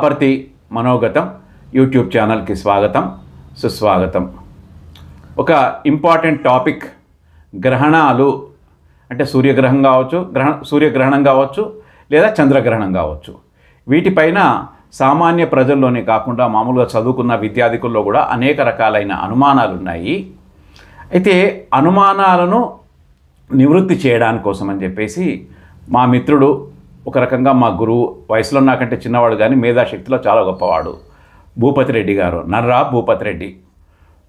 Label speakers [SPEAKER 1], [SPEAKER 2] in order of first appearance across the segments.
[SPEAKER 1] బాపర్తి మనోగతం YouTube ఛానల్కి స్వాగతం సుస్వాగతం. ఒక ఇంపార్టెంట్ టాపిక్, గ్రహణాలు అంటే సూర్యగ్రహణం కావచ్చు లేదా చంద్రగ్రహణం కావచ్చు. వీటిపైన సామాన్య ప్రజల్లోనే కాకుండా మామూలుగా చదువుకున్న విద్యార్థికుల్లో కూడా అనేక రకాలైన అనుమానాలు ఉన్నాయి. అయితే అనుమానాలను నివృత్తి చేయడానికి కోసం అని చెప్పేసి మా మిత్రుడు, ఒక రకంగా మా గురువు, వయసులో నాకంటే చిన్నవాడు కానీ మేధాశక్తిలో చాలా గొప్పవాడు, భూపతి రెడ్డి గారు, నర్రా భూపతి రెడ్డి,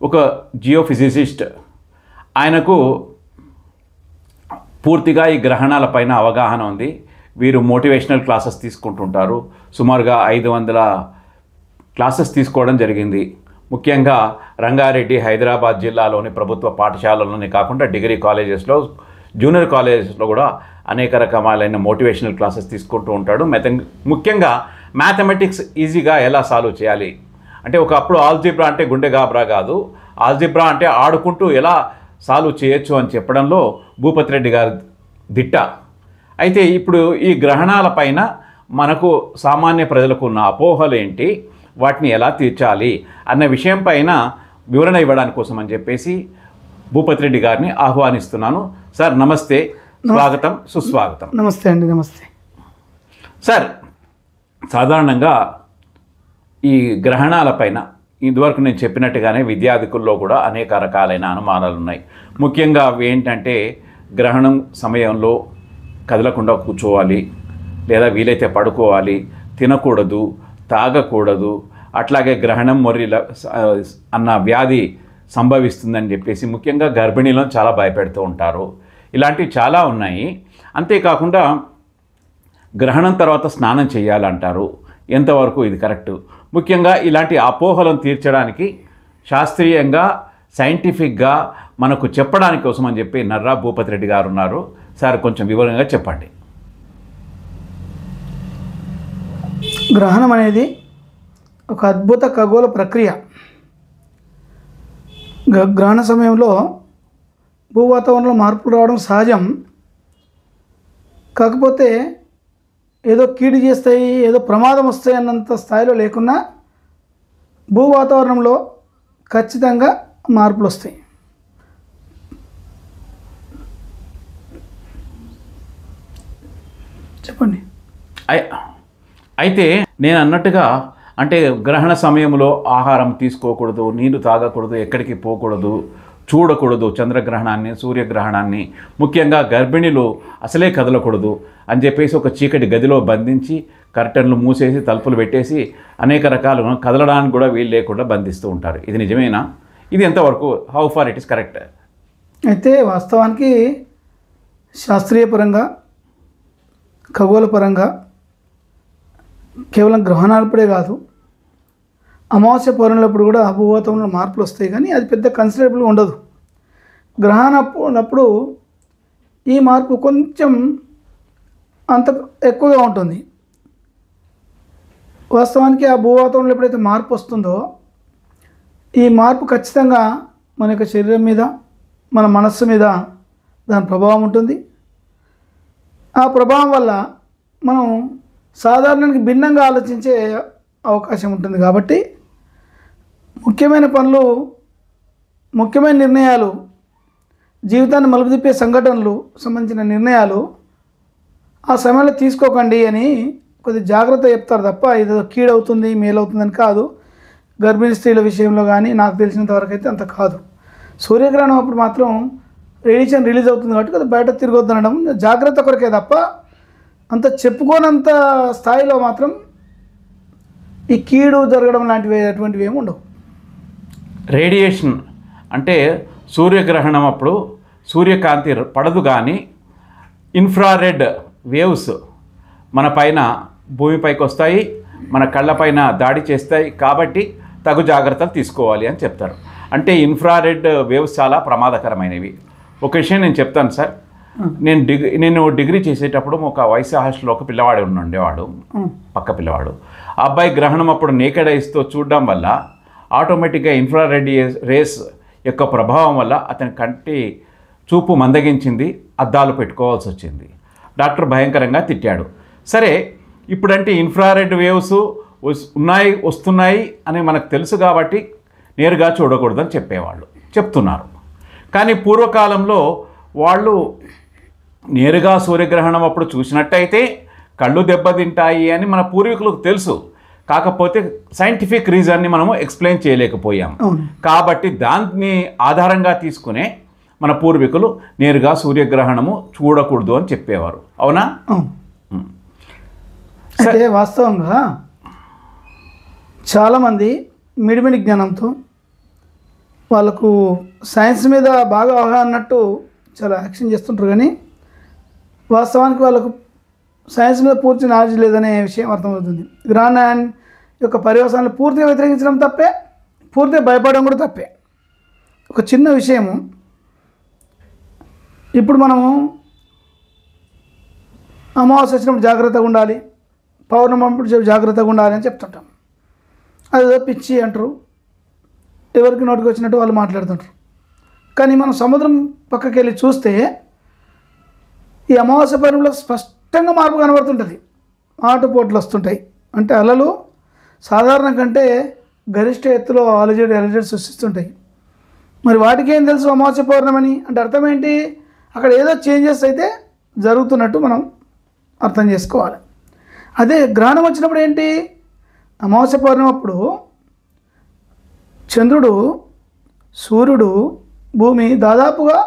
[SPEAKER 1] ఒక జియోఫిజిసిస్ట్. ఆయనకు పూర్తిగా ఈ గ్రహణాల పైన అవగాహన ఉంది. వీరు మోటివేషనల్ క్లాసెస్ తీసుకుంటుంటారు. సుమారుగా 500 క్లాసెస్ తీసుకోవడం జరిగింది. ముఖ్యంగా రంగారెడ్డి, హైదరాబాద్ జిల్లాలోని ప్రభుత్వ పాఠశాలలోనే కాకుండా డిగ్రీ కాలేజెస్లో, జూనియర్ కాలేజెస్లో కూడా అనేక రకమైన మోటివేషనల్ క్లాసెస్ తీసుకుంటూ ఉంటాడు. ముఖ్యంగా మ్యాథమెటిక్స్ ఈజీగా ఎలా సాల్వ్ చేయాలి అంటే, ఒకప్పుడు ఆల్జిబ్రా అంటే గుండె గాబరా కాదు, ఆల్జిబ్రా అంటే ఆడుకుంటూ ఎలా సాల్వ్ చేయొచ్చు అని చెప్పడంలో భూపతి రెడ్డి గారు దిట్ట. అయితే ఇప్పుడు ఈ గ్రహణాల పైన మనకు సామాన్య ప్రజలకు ఉన్న అపోహలు ఏంటి, వాటిని ఎలా తీర్చాలి అన్న విషయం పైన వివరణ ఇవ్వడానికి కోసం అని చెప్పేసి భూపతి రెడ్డి గారిని ఆహ్వానిస్తున్నాను. సార్ నమస్తే, స్వాగతం సుస్వాగతం.
[SPEAKER 2] నమస్తే అండి. నమస్తే
[SPEAKER 1] సార్. సాధారణంగా ఈ గ్రహణాల పైన ఇదివరకు నేను చెప్పినట్టుగానే విద్యార్థికుల్లో కూడా అనేక రకాలైన అనుమానాలు ఉన్నాయి. ముఖ్యంగా అవి ఏంటంటే, గ్రహణం సమయంలో కదలకుండా కూర్చోవాలి, లేదా వీలైతే పడుకోవాలి, తినకూడదు, తాగకూడదు, అట్లాగే గ్రహణం మొర్రిల అన్న వ్యాధి సంభవిస్తుందని చెప్పేసి ముఖ్యంగా గర్భిణీలను చాలా భయపెడుతూ ఉంటారు. ఇలాంటివి చాలా ఉన్నాయి. అంతేకాకుండా గ్రహణం తర్వాత స్నానం చేయాలంటారు. ఎంతవరకు ఇది కరెక్టు? ముఖ్యంగా ఇలాంటి అపోహలను తీర్చడానికి శాస్త్రీయంగా, సైంటిఫిక్గా మనకు చెప్పడానికి కోసం అని చెప్పి నర్రా భూపతి రెడ్డి గారు ఉన్నారు. సార్ కొంచెం వివరంగా చెప్పండి.
[SPEAKER 2] గ్రహణం అనేది ఒక అద్భుత ఖగోళ ప్రక్రియ. గ్రహణ సమయంలో భూవాతావరణంలో మార్పులు రావడం సహజం. కాకపోతే ఏదో కీడు చేస్తాయి, ఏదో ప్రమాదం వస్తాయి అన్నంత స్థాయిలో లేకున్నా భూవాతావరణంలో ఖచ్చితంగా మార్పులు వస్తాయి. చెప్పండి.
[SPEAKER 1] అయితే నేను అన్నట్టుగా, అంటే గ్రహణ సమయంలో ఆహారం తీసుకోకూడదు, నీళ్లు తాగకూడదు, ఎక్కడికి పోకూడదు, చూడకూడదు చంద్రగ్రహణాన్ని, సూర్యగ్రహణాన్ని, ముఖ్యంగా గర్భిణీలు అసలే కదలకూడదు అని చెప్పేసి ఒక చీకటి గదిలో బంధించి కర్టన్లు మూసేసి తలుపులు పెట్టేసి అనేక రకాలు కదలడానికి కూడా వీలు లేకుండా బంధిస్తూ ఉంటారు. ఇది నిజమేనా? ఇది ఎంతవరకు, how far it is correct?
[SPEAKER 2] అయితే వాస్తవానికి శాస్త్రీయ పరంగా, ఖగోళ పరంగా కేవలం గ్రహణాలప్పుడే కాదు, అమావాస్య పౌర్ణమిలప్పుడు కూడా భూవాతావరణంలో మార్పులు వస్తాయి, కానీ అది పెద్ద కన్సిడరబుల్గా ఉండదు. గ్రహణప్పుడు ఈ మార్పు కొంచెం అంత ఎక్కువగా ఉంటుంది. వాస్తవానికి ఆ భూవాతావరణంలో ఎప్పుడైతే మార్పు వస్తుందో, ఈ మార్పు ఖచ్చితంగా మన యొక్క శరీరం మీద, మన మనస్సు మీద దాని ప్రభావం ఉంటుంది. ఆ ప్రభావం వల్ల మనం సాధారణానికి భిన్నంగా ఆలోచించే అవకాశం ఉంటుంది. కాబట్టి ముఖ్యమైన పనులు, ముఖ్యమైన నిర్ణయాలు, జీవితాన్ని మలుపు తిప్పే సంఘటనలు సంబంధించిన నిర్ణయాలు ఆ సమయంలో తీసుకోకండి అని కొద్ది జాగ్రత్త చెప్తారు తప్ప ఇది కీడవుతుంది, మేలవుతుందని కాదు. గర్భిణీ స్త్రీల విషయంలో కానీ నాకు తెలిసినంత వరకు అయితే అంత కాదు. సూర్యగ్రహణం అప్పుడు మాత్రం రేడియేషన్ రిలీజ్ అవుతుంది కాబట్టి కొద్దిగా బయట తిరగొద్దు అనడం జాగ్రత్త కొరకే తప్ప అంత చెప్పుకోనంత స్థాయిలో మాత్రం ఈ కీడు జరగడం అటువంటివి ఏమి ఉండవు.
[SPEAKER 1] రేడియేషన్ అంటే సూర్యగ్రహణం అప్పుడు సూర్యకాంతి పడదు, కానీ ఇన్ఫ్రారెడ్ వేవ్స్ మన పైన, భూమిపైకి వస్తాయి, మన కళ్ళపైన దాడి చేస్తాయి. కాబట్టి తగు జాగ్రత్తలు తీసుకోవాలి అని చెప్తారు. అంటే ఇన్ఫ్రారెడ్ వేవ్స్ చాలా ప్రమాదకరమైనవి. ఒక విషయం నేను చెప్తాను సార్. నేను డిగ్రీ చేసేటప్పుడు ఒక వైశ్య హాస్టల్లో ఒక పిల్లవాడు ఉండేవాడు, పక్క పిల్లవాడు. ఆ అబ్బాయి గ్రహణం అప్పుడు నేకెడ్ ఐస్తో చూడడం వల్ల ఆటోమేటిక్గా ఇన్ఫ్రారెడ్ రేస్ యొక్క ప్రభావం వల్ల అతని కంటి చూపు మందగించింది, అద్దాలు పెట్టుకోవాల్సి వచ్చింది. డాక్టర్ భయంకరంగా తిట్టాడు. సరే, ఇప్పుడంటే ఇన్ఫ్రారెడ్ వేవ్స్ వస్తున్నాయి అని మనకు తెలుసు కాబట్టి నేరుగా చూడకూడదని చెప్పేవాళ్ళు చెప్తున్నారు. కానీ పూర్వకాలంలో వాళ్ళు నేరుగా సూర్యగ్రహణం అప్పుడు చూసినట్టయితే కళ్ళు దెబ్బతింటాయి అని మన పూర్వీకులకు తెలుసు. కాకపోతే సైంటిఫిక్ రీజన్ని మనము ఎక్స్ప్లెయిన్ చేయలేకపోయాం. కాబట్టి దాన్ని ఆధారంగా తీసుకునే మన పూర్వీకులు నేరుగా సూర్యగ్రహణము చూడకూడదు అని చెప్పేవారు. అవునా?
[SPEAKER 2] అంటే వాస్తవంగా చాలామంది మిడిమిడి జ్ఞానంతో వాళ్ళకు సైన్స్ మీద బాగా అవగాహన అన్నట్టు చాలా యాక్షన్ చేస్తుంటారు, కానీ వాస్తవానికి వాళ్ళకు సైన్స్ మీద పూర్తి నాలెడ్జ్ లేదనే విషయం అర్థమవుతుంది. గ్రహణం యొక్క పర్యవసానాలు పూర్తిగా వ్యతిరేకించడం తప్పే, పూర్తిగా భయపడడం కూడా తప్పే. ఒక చిన్న విషయము, ఇప్పుడు మనము అమావాస్య వచ్చినప్పుడు జాగ్రత్తగా ఉండాలి, పౌర్ణమి అప్పుడు జాగ్రత్తగా ఉండాలి అని చెప్తుంటాం. అదేదో పిచ్చి అంటారు, ఎవరికి నోటికి వచ్చినట్టు వాళ్ళు మాట్లాడుతుంటారు. కానీ మనం సముద్రం పక్కకి వెళ్ళి చూస్తే ఈ అమావాస్య పౌర్ణమిలో స్పష్టంగా మార్పు కనబడుతుంటుంది. ఆటుపోట్లు వస్తుంటాయి, అంటే అలలు సాధారణ కంటే గరిష్ట ఎత్తులో అలజడి సృష్టిస్తుంటాయి. మరి వాటికి ఏం తెలుసు అమావాస్య పౌర్ణమని? అంటే అర్థం ఏంటి? అక్కడ ఏదో చేంజెస్ అయితే జరుగుతున్నట్టు మనం అర్థం చేసుకోవాలి. అదే గ్రహణం వచ్చినప్పుడు ఏంటి? అమావాస్య పౌర్ణమి అప్పుడు చంద్రుడు, సూర్యుడు, భూమి దాదాపుగా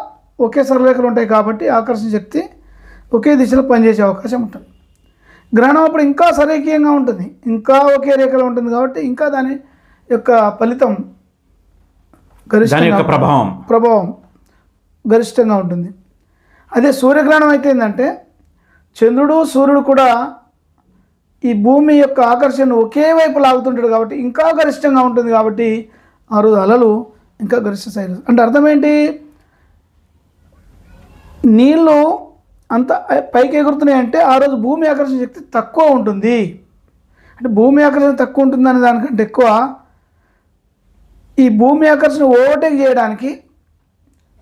[SPEAKER 2] ఒకే సరళరేఖలు ఉంటాయి కాబట్టి ఆకర్షణ శక్తి ఒకే దిశలో పనిచేసే అవకాశం ఉంటుంది. గ్రహణం అప్పుడు ఇంకా సరేఖీయంగా ఉంటుంది, ఇంకా ఒకే రేఖలో ఉంటుంది కాబట్టి ఇంకా దాని యొక్క ఫలితం గరిష్టంగా ప్రభావం గరిష్టంగా ఉంటుంది. అదే సూర్యగ్రహణం అయితే ఏంటంటే చంద్రుడు, సూర్యుడు కూడా ఈ భూమి యొక్క ఆకర్షణను ఒకే వైపు లాగుతుంటాడు కాబట్టి ఇంకా గరిష్టంగా ఉంటుంది. కాబట్టి ఆ రోజు అలలు ఇంకా గరిష్ట స్థాయిలో. అంటే అర్థం ఏంటి? నీళ్ళు అంత పైకి ఎగురుతున్నాయి అంటే ఆ రోజు భూమి ఆకర్షణ శక్తి తక్కువ ఉంటుంది. అంటే భూమి ఆకర్షణ తక్కువ ఉంటుందనే దానికంటే ఎక్కువ ఈ భూమి ఆకర్షణ ఓవర్టేక్ చేయడానికి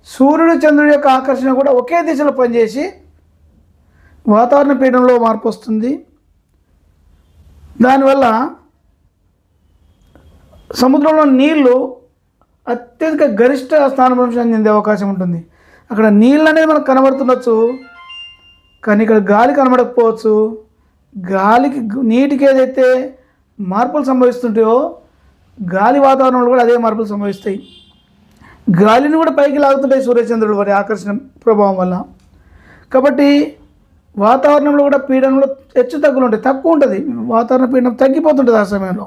[SPEAKER 2] సూర్యుడు, చంద్రుడి యొక్క ఆకర్షణ కూడా ఒకే దిశలో పనిచేసి వాతావరణ పీడనంలో మార్పు వస్తుంది. దానివల్ల సముద్రంలో నీళ్లు అత్యధిక గరిష్ట స్థానభ్రంశం చెందే అవకాశం ఉంటుంది. అక్కడ నీళ్ళు అనేది మనకు కనబడుతుండొచ్చు, కానీ ఇక్కడ గాలి కనబడకపోవచ్చు. గాలికి, నీటికి ఏదైతే మార్పులు సంభవిస్తుంటాయో గాలి వాతావరణంలో కూడా అదే మార్పులు సంభవిస్తాయి. గాలిని కూడా పైకి లాగుతుంటాయి సూర్యచంద్రుడు వారి ఆకర్షణ ప్రభావం వల్ల. కాబట్టి వాతావరణంలో కూడా పీడనంలో హెచ్చు తగ్గులు ఉంటాయి, తక్కువ ఉంటుంది, వాతావరణ పీడనం తగ్గిపోతుంటుంది ఆ సమయంలో.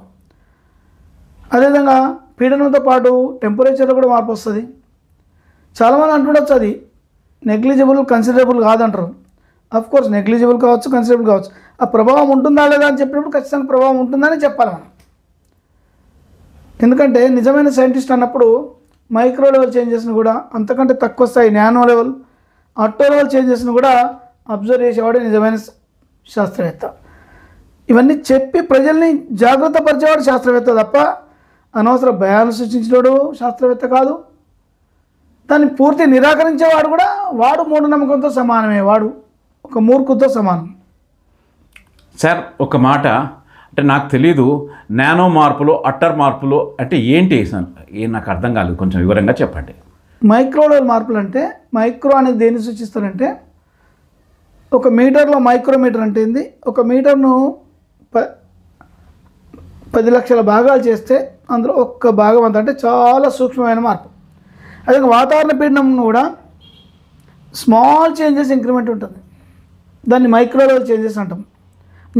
[SPEAKER 2] అదేవిధంగా పీడనంతో పాటు టెంపరేచర్లో కూడా మార్పు వస్తుంది. చాలామంది అంటుండొచ్చు అది నెగ్లిజిబుల్, కన్సిడరబుల్ కాదంటారు. అఫ్కోర్స్ నెగ్లిజిబుల్ కావచ్చు, కన్సిడరబుల్ కావచ్చు. ఆ ప్రభావం ఉంటుందా లేదా అని చెప్పినప్పుడు ఖచ్చితంగా ప్రభావం ఉంటుందని చెప్పాలి మనం. ఎందుకంటే నిజమైన సైంటిస్ట్ అన్నప్పుడు మైక్రో లెవెల్ చేంజెస్ని కూడా, అంతకంటే తక్కువ స్థాయి నానో లెవెల్, అట్టో లెవెల్ చేంజెస్ని కూడా అబ్జర్వ్ చేసేవాడే నిజమైన శాస్త్రవేత్త. ఇవన్నీ చెప్పి ప్రజల్ని జాగ్రత్త పరిచేవాడు శాస్త్రవేత్త తప్ప అనవసర భయాలు సృష్టించేవాడు శాస్త్రవేత్త కాదు. దాన్ని పూర్తి నిరాకరించేవాడు కూడా వాడు మూఢనమ్మకంతో సమానమే, వాడు ఒక మూర్ఖుతో సమానం.
[SPEAKER 1] సార్ ఒక మాట, అంటే నాకు తెలీదు, నానో మార్పులు, అట్టర్ మార్పులు అంటే ఏంటి సార్? నాకు అర్థం కాలేదు, కొంచెం వివరంగా చెప్పండి.
[SPEAKER 2] మైక్రో లెవెల్ మార్పులు అంటే, మైక్రో అనేది దేన్ని సూచిస్తారంటే, ఒక మీటర్లో మైక్రోమీటర్ అంటే ఏంది? ఒక మీటర్ను 10 లక్షల భాగాలు చేస్తే అందులో ఒక్క భాగం అంత, అంటే చాలా సూక్ష్మమైన మార్పు. అదే వాతావరణ పీడనం కూడా స్మాల్ చేంజెస్ ఇంక్రిమెంట్ ఉంటుంది, దాన్ని మైక్రో లెవెల్ చేంజెస్ అంటాం.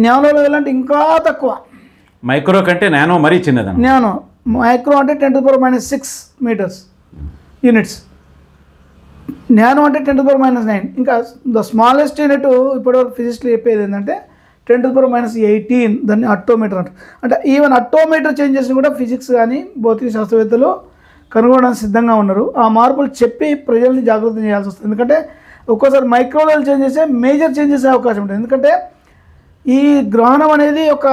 [SPEAKER 2] నానో లెవెల్ అంటే ఇంకా తక్కువ.
[SPEAKER 1] మైక్రో కంటే నానో మరీ చిన్నది.
[SPEAKER 2] నానో, మైక్రో అంటే 10⁻⁻6 మీటర్స్ యూనిట్స్, నానో అంటే 10⁻⁹. ఇంకా ద స్మాలెస్ట్ యూనిట్ ఇప్పటివరకు ఫిజిక్స్లో చెప్పేది ఏంటంటే 10⁻18, దాన్ని అట్టోమీటర్ అంటారు. అంటే ఈవెన్ అట్టోమీటర్ చేంజెస్ని కూడా ఫిజిక్స్ కానీ భౌతిక శాస్త్రవేత్తలు కనుగొనడానికి సిద్ధంగా ఉన్నారు. ఆ మార్పులు చెప్పి ప్రజల్ని జాగృతం చేయాల్సి వస్తుంది. ఎందుకంటే ఒక్కోసారి micro level changes major changes అయ్యే అవకాశం ఉంటుంది. ఎందుకంటే ఈ గ్రహణం అనేది ఒక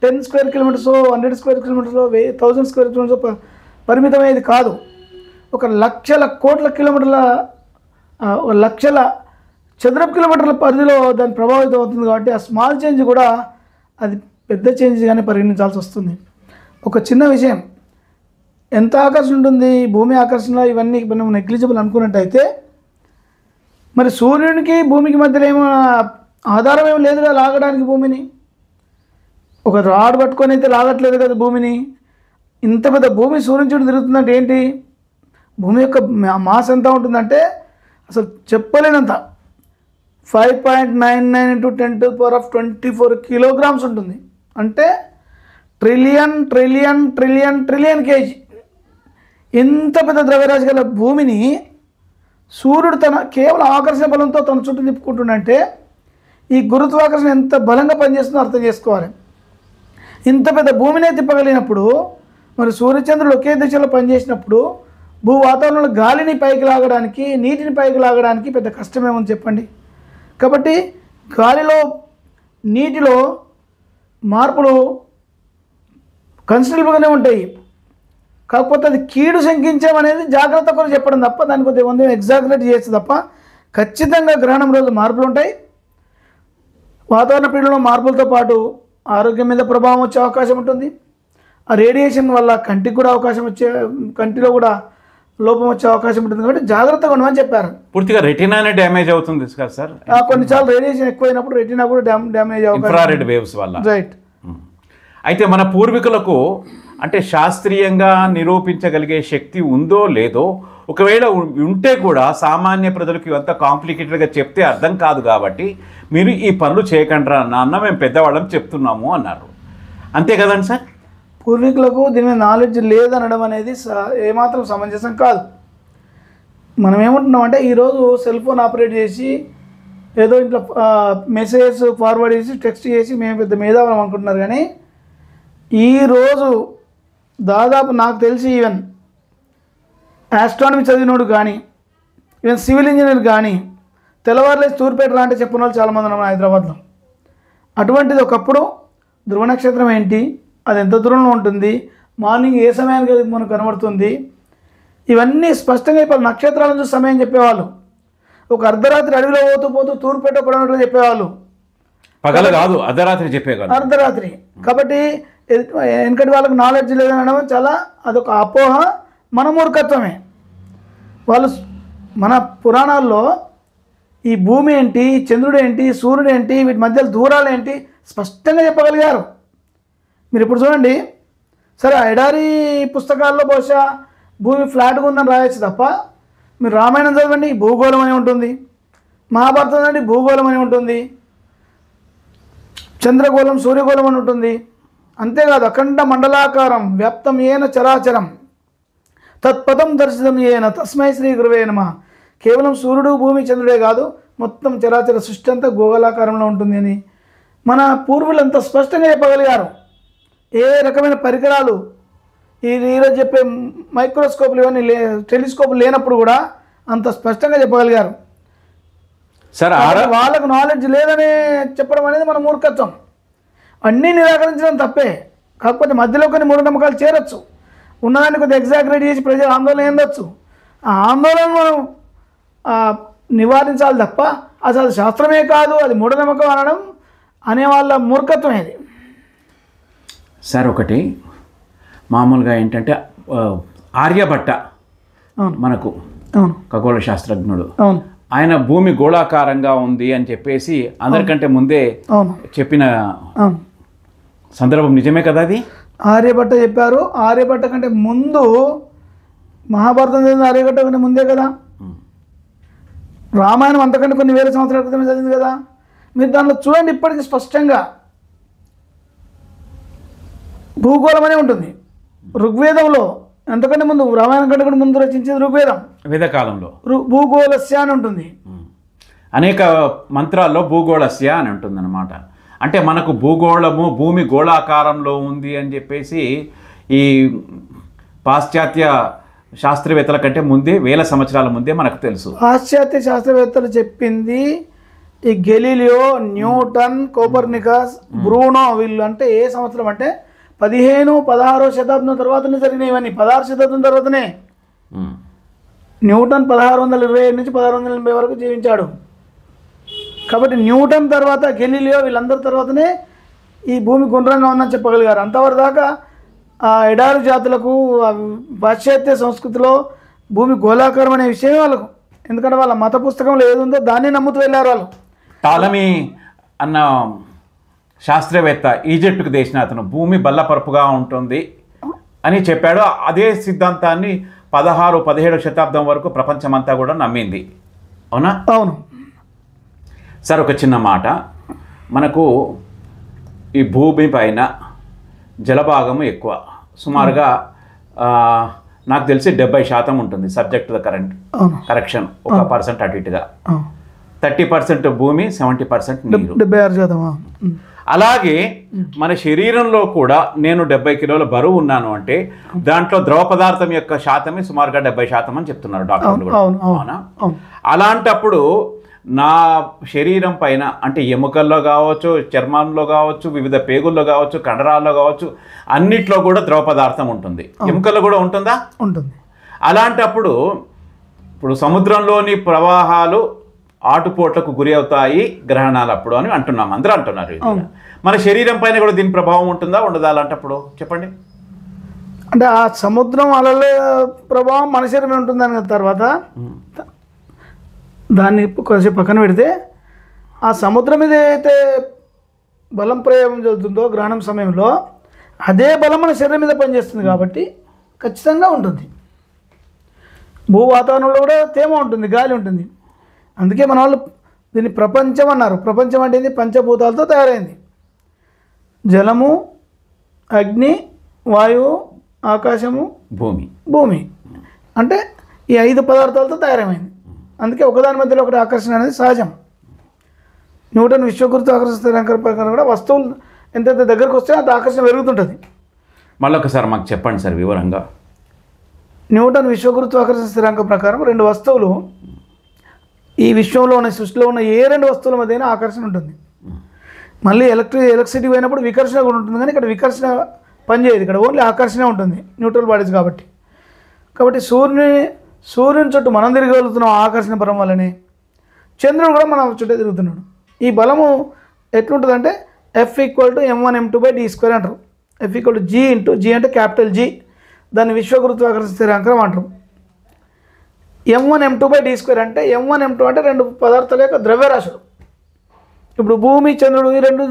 [SPEAKER 2] 10 square kilometres, 100 square kilometres, 1000 square kilometres పరిమితమయ్యేది కాదు. ఒక లక్షల కోట్ల కిలోమీటర్ల, లక్షల చదరపు కిలోమీటర్ల పరిధిలో దాని ప్రభావితం అవుతుంది. కాబట్టి ఆ స్మాల్ చేంజ్ కూడా అది పెద్ద చేంజ్గానే పరిగణించాల్సి వస్తుంది. ఒక చిన్న విషయం, ఎంత ఆకర్షణ ఉంటుంది భూమి ఆకర్షణ, ఇవన్నీ మనం నెగ్లిజిబుల్ అనుకున్నట్టయితే మరి సూర్యునికి భూమికి మధ్యలో ఏమో ఆధారం ఏమి లేదు కదా లాగడానికి భూమిని. ఒక రాడ్ పట్టుకొని అయితే లాగట్లేదు కదా భూమిని. ఇంత పెద్ద భూమి సూర్యుని చుట్టూ తిరుగుతుందంటే ఏంటి, భూమి యొక్క మాస్ ఎంత ఉంటుందంటే అసలు చెప్పలేనంత 5.99 × 10⁻24 కిలోగ్రామ్స్ ఉంటుంది. అంటే trillion trillion trillion trillion KG. ఎంత పెద్ద ద్రవ్యరాశి గల భూమిని సూర్యుడు తన కేవలం ఆకర్షణ బలంతో తన చుట్టూ తిప్పుకుంటుండంటే ఈ గురుత్వాకర్షణ ఎంత బలంగా పనిచేస్తుందో అర్థం చేసుకోవాలి. ఇంత పెద్ద భూమినే తిప్పగలిగినప్పుడు మరి సూర్యచంద్రులు ఒకే దిశలో పనిచేసినప్పుడు భూ వాతావరణంలో గాలిని పైకి లాగడానికి, నీటిని పైకి లాగడానికి పెద్ద కష్టమేమని చెప్పండి. కాబట్టి గాలిలో నీటిలో మార్పులు కన్సిడరబుల్గానే ఉంటాయి. కాకపోతే అది కీడు శంకించామనేది జాగ్రత్త కూడా చెప్పడం తప్ప, దాన్ని కొద్దిగా కొంచెం ఎగ్జాగరేట్ చేయొచ్చు తప్ప ఖచ్చితంగా గ్రహణం రోజు మార్పులు ఉంటాయి. వాతావరణ పీడనంలో మార్పులతో పాటు ఆరోగ్యం మీద ప్రభావం వచ్చే అవకాశం ఉంటుంది. ఆ రేడియేషన్ వల్ల కంటికి కూడా కంటిలో కూడా లోపం వచ్చే అవకాశం ఉంటుంది. కాబట్టి జాగ్రత్తగా ఉండమని చెప్పారు.
[SPEAKER 1] పూర్తిగా రెటీనానే డ్యామేజ్ అవుతుంది కదా సార్?
[SPEAKER 2] కొన్నిసార్లు రేడియేషన్ ఎక్కువైనప్పుడు రెటీనా కూడా డ్యామేజ్
[SPEAKER 1] ఇన్ఫ్రారెడ్ వేవ్స్ వల్ల.
[SPEAKER 2] రైట్.
[SPEAKER 1] అయితే మన పూర్వీకులకు అంటే శాస్త్రీయంగా నిరూపించగలిగే శక్తి ఉందో లేదో, ఒకవేళ ఉంటే కూడా సామాన్య ప్రజలకు ఇవంతా కాంప్లికేటెడ్గా చెప్తే అర్థం కాదు. కాబట్టి మీరు ఈ పనులు చేయకండి నాన్న, మేము పెద్దవాళ్ళం చెప్తున్నాము అన్నారు. అంతే కదండి సార్?
[SPEAKER 2] పూర్వీకులకు దీని మీద నాలెడ్జ్ లేదనడం అనేది ఏమాత్రం సమంజసం కాదు. మనం ఏమంటున్నాం అంటే ఈరోజు సెల్ ఫోన్ ఆపరేట్ చేసి ఏదో ఇంట్లో మెసేజెస్ ఫార్వర్డ్ చేసి టెక్స్ట్ చేసి మేము పెద్ద మేధావులం అనుకుంటున్నారు. కానీ ఈరోజు దాదాపు నాకు తెలిసి ఈవెన్ ఆస్ట్రానమీ చదివినోడు కానీ, ఈవెన్ సివిల్ ఇంజనీర్ కానీ తెల్లవారులేసి తూర్పేట రా అంటే చెప్పిన వాళ్ళు చాలామంది ఉన్నారు హైదరాబాద్లో. అటువంటిది ఒకప్పుడు ధ్రువ నక్షత్రం ఏంటి, అది ఎంత దూరంలో ఉంటుంది, మార్నింగ్ ఏ సమయానికి అది మనకు కనబడుతుంది, ఇవన్నీ స్పష్టంగా ఇప్పుడు నక్షత్రాలను చూసి సమయం చెప్పేవాళ్ళు. ఒక అర్ధరాత్రి అడవిలో పోతూ తూర్పేట పడనట్లు చెప్పేవాళ్ళు.
[SPEAKER 1] పగలు కాదు, అర్ధరాత్రి చెప్పేవాళ్ళు.
[SPEAKER 2] అర్ధరాత్రి. కాబట్టి వెనకటి వాళ్ళకి నాలెడ్జ్ లేదనడం చాలా అదొక అపోహ, మన మూర్ఖత్వమే. వాళ్ళు మన పురాణాల్లో ఈ భూమి ఏంటి, చంద్రుడు ఏంటి, సూర్యుడు ఏంటి, వీటి మధ్యలో దూరాలు ఏంటి స్పష్టంగా చెప్పగలిగారు. మీరు ఇప్పుడు చూడండి, సరే ఎడారి పుస్తకాల్లో బహుశా భూమి ఫ్లాట్గా ఉందని రాయొచ్చు తప్ప, మీరు రామాయణం చదవండి భూగోళం అని ఉంటుంది, మహాభారతం చదవండి భూగోళం అని ఉంటుంది, చంద్రగోళం సూర్యగోళం అని ఉంటుంది. అంతేకాదు అఖండ మండలాకారం వ్యాప్తం ఏన చరాచరం తత్పదం దర్శితం ఏన తస్మై శ్రీ గురువే నమః. కేవలం సూర్యుడు భూమి చంద్రుడే కాదు, మొత్తం చరాచర సృష్టి అంతా గోళాకారంలో ఉంటుంది అని మన పూర్వులు అంత స్పష్టంగా చెప్పగలిగారు. ఏ రకమైన పరికరాలు ఈరోజు చెప్పే మైక్రోస్కోప్లు ఇవన్నీ టెలిస్కోప్లు లేనప్పుడు కూడా అంత స్పష్టంగా చెప్పగలిగారు.
[SPEAKER 1] సరే
[SPEAKER 2] వాళ్ళకు నాలెడ్జ్ లేదని చెప్పడం అనేది మన మూర్ఖత్వం. అన్నీ నిరాకరించడం తప్పే, కాకపోతే మధ్యలో కొన్ని మూఢనమ్మకాలు చేరొచ్చు, ఉన్నదాన్ని కొద్దిగా ఎగ్జాగరేట్ చేసి ప్రజలు ఆందోళన చెందొచ్చు. ఆ ఆందోళన మనం నివారించాలి తప్ప అసలు శాస్త్రమే కాదు అది మూఢనమ్మకం అనడం అనే వాళ్ళ మూర్ఖత్వం ఇది.
[SPEAKER 1] సార్ ఒకటి మామూలుగా ఏంటంటే ఆర్యభట్ట మనకు ఖగోళ శాస్త్రజ్ఞుడు, ఆయన భూమి గోళాకారంగా ఉంది అని చెప్పేసి అందరికంటే ముందే చెప్పిన సందర్భం నిజమే కదా? అది
[SPEAKER 2] ఆర్యభట్ట చెప్పారు. ఆర్యభట్ట కంటే ముందు మహాభారతం చదివింది ఆర్యభట్ట కంటే ముందే కదా. రామాయణం అంతకంటే కొన్ని వేల సంవత్సరాల క్రితమే చదివింది కదా. మీరు దాంట్లో చూడండి, ఇప్పటికీ స్పష్టంగా భూగోళం అనే ఉంటుంది. ఋగ్వేదంలో అంతకంటే ముందు, రామాయణం కంటే కూడా ముందు రచించేది ఋగ్వేదం,
[SPEAKER 1] వేదకాలంలో
[SPEAKER 2] భూగోళస్య అని ఉంటుంది.
[SPEAKER 1] అనేక మంత్రాల్లో భూగోళస్య అని ఉంటుంది అనమాట. అంటే మనకు భూగోళము భూమి గోళాకారంలో ఉంది అని చెప్పేసి ఈ పాశ్చాత్య శాస్త్రవేత్తల కంటే ముందే, వేల సంవత్సరాల ముందే మనకు తెలుసు.
[SPEAKER 2] పాశ్చాత్య శాస్త్రవేత్తలు చెప్పింది ఈ గెలీలియో, న్యూటన్, కోపర్నికస్, బ్రూనో వీళ్ళు అంటే ఏ సంవత్సరం అంటే 15-16 శతాబ్దం తర్వాతనే జరిగినవన్నీ. 16 శతాబ్దం తర్వాతనే. న్యూటన్ 1627 నుంచి 1680 వరకు జీవించాడు. కాబట్టి న్యూటన్ తర్వాత గెలీలియో వీళ్ళందరి తర్వాతనే ఈ భూమి గుండ్రంగా ఉందని చెప్పగలిగారు. అంతవరకు దాకా ఆ ఎడారి జాతులకు పాశ్చాత్య సంస్కృతిలో భూమి గోళాకారం అనే విషయమే వాళ్ళకు, ఎందుకంటే వాళ్ళ మత పుస్తకంలో ఏది ఉందో దాన్ని నమ్ముతూ వెళ్ళారు వాళ్ళు.
[SPEAKER 1] టాలమీ అన్న శాస్త్రవేత్త ఈజిప్ట్కు దేశిన అతను భూమి బల్లపరుపుగా ఉంటుంది అని చెప్పాడు. అదే సిద్ధాంతాన్ని 16-17 శతాబ్దం వరకు ప్రపంచమంతా కూడా నమ్మింది. అవునా?
[SPEAKER 2] అవును
[SPEAKER 1] సార్, ఒక చిన్న మాట. మనకు ఈ భూమి పైన జలభాగము ఎక్కువ, సుమారుగా నాకు తెలిసి 70% ఉంటుంది సబ్జెక్ట్ ద కరెంట్ కరెక్షన్, 1% అటు ఇటుగా. 30% భూమి, 70% నీరు,
[SPEAKER 2] 76%.
[SPEAKER 1] అలాగే మన శరీరంలో కూడా నేను 70 కిలోల బరువు ఉన్నాను అంటే దాంట్లో ద్రవ పదార్థం యొక్క శాతమే సుమారుగా 70% అని చెప్తున్నారు డాక్టర్లు కూడా. అవునా? అలాంటప్పుడు నా శరీరం పైన అంటే ఎముకల్లో కావచ్చు, చర్మంలో కావచ్చు, వివిధ పేగుల్లో కావచ్చు, కండరాల్లో కావచ్చు, అన్నిట్లో కూడా ద్రవ పదార్థం ఉంటుంది. ఎముకల్లో కూడా ఉంటుందా?
[SPEAKER 2] ఉంటుంది.
[SPEAKER 1] అలాంటప్పుడు ఇప్పుడు సముద్రంలోని ప్రవాహాలు ఆటుపోట్లకు గురి అవుతాయి గ్రహణాలప్పుడు అని అంటున్నాం, అందరూ అంటున్నారు. మన శరీరం పైన కూడా దీని ప్రభావం ఉంటుందా, ఉండదా? అలాంటప్పుడు చెప్పండి.
[SPEAKER 2] అంటే ఆ సముద్రం అలల ప్రభావం మన శరీరం ఉంటుందని తర్వాత దాన్ని కొంచెం పక్కన పెడితే, ఆ సముద్రం మీద ఏదైతే బలం ప్రయోగం జరుగుతుందో గ్రహణం సమయంలో అదే బలం మన శరీరం మీద పనిచేస్తుంది కాబట్టి ఖచ్చితంగా ఉంటుంది. భూ వాతావరణంలో కూడా తేమ ఉంటుంది, గాలి ఉంటుంది. అందుకే మన వాళ్ళు దీన్ని ప్రపంచం అన్నారు. ప్రపంచం అంటే ఏంది? పంచభూతాలతో తయారైంది. జలము, అగ్ని, వాయువు, ఆకాశము, భూమి అంటే ఈ 5 పదార్థాలతో తయారైంది. అందుకే ఒకదాని మధ్యలో ఒకటి ఆకర్షణ అనేది సహజం. న్యూటన్ విశ్వగురుత్వాకర్షణ స్థిరాంకం ప్రకారం కూడా వస్తువులు ఎంతైతే దగ్గరకు వస్తే అంత ఆకర్షణ పెరుగుతుంటుంది.
[SPEAKER 1] మళ్ళీ ఒకసారి మాకు చెప్పండి సార్ వివరంగా.
[SPEAKER 2] న్యూటన్ విశ్వగురుత్వాకర్షణ స్థిరాంకం ప్రకారం 2 వస్తువులు ఈ విశ్వంలో ఉన్న సృష్టిలో ఉన్న ఏ 2 వస్తువుల మధ్యన ఆకర్షణ ఉంటుంది. మళ్ళీ ఎలక్ట్రిసిటీ పోయినప్పుడు వికర్షణ కూడా ఉంటుంది, కానీ ఇక్కడ వికర్షణ పనిచేయదు, ఇక్కడ ఓన్లీ ఆకర్షణ ఉంటుంది న్యూట్రల్ బాడీస్ కాబట్టి. సూర్యుని చుట్టూ మనం తిరగలుగుతున్నాం ఆకర్షణ బలం వల్లనే. చంద్రుడు కూడా మన చుట్టే తిరుగుతున్నాడు. ఈ బలము ఎట్లుంటుందంటే F=m1m2/d² అంటారు. F=g అంటే క్యాపిటల్ G, దాన్ని విశ్వగురుత్వాకర్షణ స్థిరాంకం అంటారు. m1m2/d² అంటే m1m2 అంటే 2 పదార్థాల యొక్క ద్రవ్యరాశులు. ఇప్పుడు భూమి, చంద్రుడు ఈ 2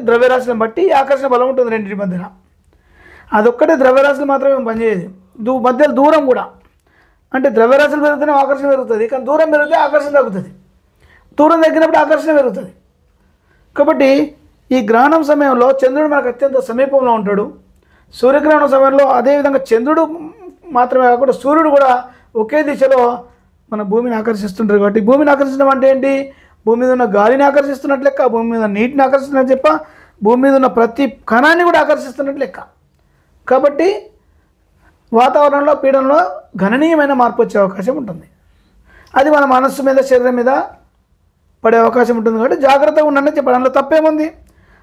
[SPEAKER 2] ద్రవ్యరాశులను బట్టి ఆకర్షణ బలం ఉంటుంది రెండింటి మధ్యన. అదొక్కటే ద్రవ్యరాశులు మాత్రమే పనిచేయదు, మధ్యలో దూరం కూడా. అంటే ద్రవ్యరాశులు పెరిగితేనే ఆకర్షణ పెరుగుతుంది, కానీ దూరం పెరిగితే ఆకర్షణ తగ్గుతుంది. దూరం తగ్గినప్పుడు ఆకర్షణ పెరుగుతుంది. కాబట్టి ఈ గ్రహణం సమయంలో చంద్రుడు మనకు అత్యంత సమీపంలో ఉంటాడు. సూర్యగ్రహణం సమయంలో అదేవిధంగా చంద్రుడు మాత్రమే కాకుండా సూర్యుడు కూడా ఒకే దిశలో మన భూమిని ఆకర్షిస్తుంటారు. కాబట్టి భూమిని ఆకర్షించడం అంటే ఏంటి? భూమి మీద ఉన్న గాలిని ఆకర్షిస్తున్నట్లు లెక్క, భూమి మీద నీటిని ఆకర్షిస్తున్నట్టు చెప్ప, భూమి మీద ఉన్న ప్రతి కణాన్ని కూడా ఆకర్షిస్తున్నట్లు లెక్క. కాబట్టి వాతావరణంలో పీడనంలో గణనీయమైన మార్పు వచ్చే అవకాశం ఉంటుంది. అది మన మనస్సు మీద, శరీరం మీద పడే అవకాశం ఉంటుంది. కాబట్టి జాగ్రత్తగా ఉండండి చెప్పడంలో తప్పేముంది?